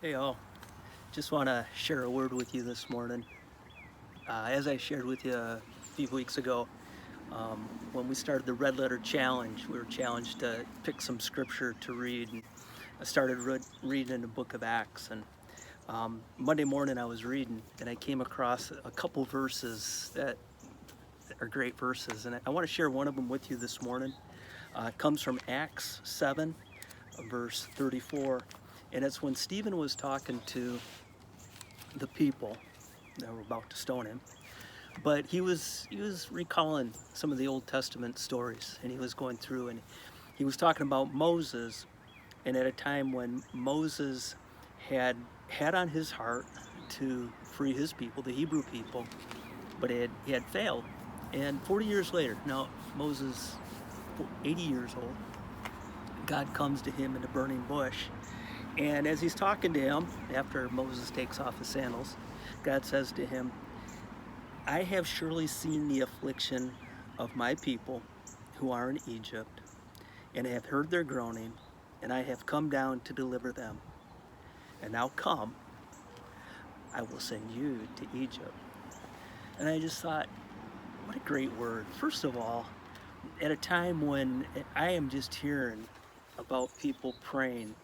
Hey all, just want to share a word with you this morning. As I shared with you a few weeks ago, when we started the Red Letter Challenge, we were challenged to pick some scripture to read. And I started reading the book of Acts. And Monday morning I was reading and I came across a couple verses that are great verses. And I want to share one of them with you this morning. It comes from Acts 7, verse 34. And it's when Stephen was talking to the people that were about to stone him, but he was recalling some of the Old Testament stories, and he was going through and he was talking about Moses, and at a time when Moses had on his heart to free his people, the Hebrew people, but he had failed. And 40 years later, now Moses 80 years old, God comes to him in a burning bush. And as he's talking to him, after Moses takes off his sandals, God says to him, I have surely seen the affliction of my people who are in Egypt, and have heard their groaning, and I have come down to deliver them. And now come, I will send you to Egypt. And I just thought, what a great word. First of all, at a time when I am just hearing about people praying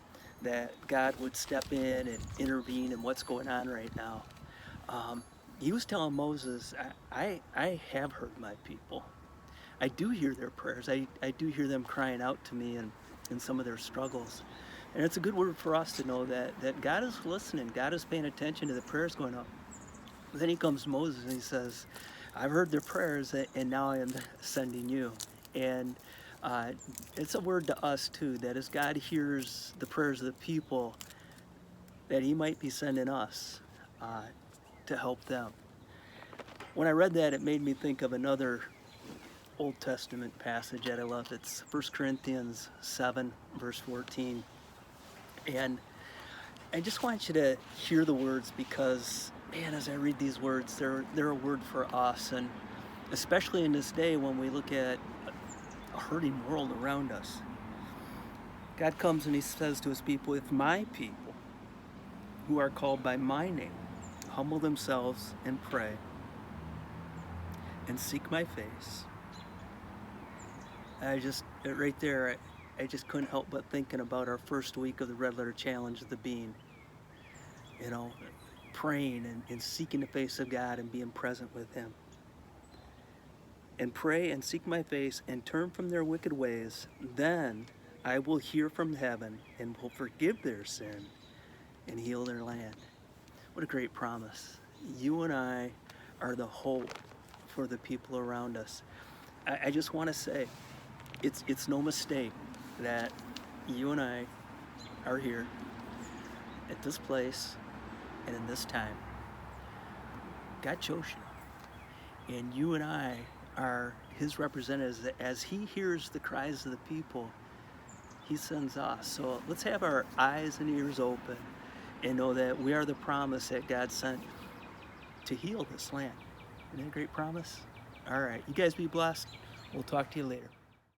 that God would step in and intervene in what's going on right now. Um, he was telling Moses, I have heard my people. I do hear their prayers. I do hear them crying out to me in some of their struggles. And it's a good word for us to know that God is listening. God is paying attention to the prayers going up. But then he comes to Moses and he says, I've heard their prayers and now I am sending you. And uh, it's a word to us too, that as God hears the prayers of the people, that he might be sending us uh, to help them. When I read that, it made me think of another Old Testament passage that I love. It's 1 Corinthians 7, verse 14. And I just want you to hear the words because, man, as I read these words, they're a word for us. And especially in this day when we look at a hurting world around us, God comes and he says to his people, if my people who are called by my name humble themselves and pray and seek my face, right there, I just couldn't help but thinking about our first week of the Red Letter Challenge, the being, you know, praying and seeking the face of God and being present with him. And pray and seek my face and turn from their wicked ways, then I will hear from heaven and will forgive their sin and heal their land. What a great promise. You and I are the hope for the people around us. I just want to say, it's no mistake that you and I are here at this place and in this time. God chose you, and you and I are his representatives. As he hears the cries of the people, he sends us. So let's have our eyes and ears open and know that we are the promise that God sent to heal this land. Isn't that a great promise? All right, you guys be blessed. We'll talk to you later.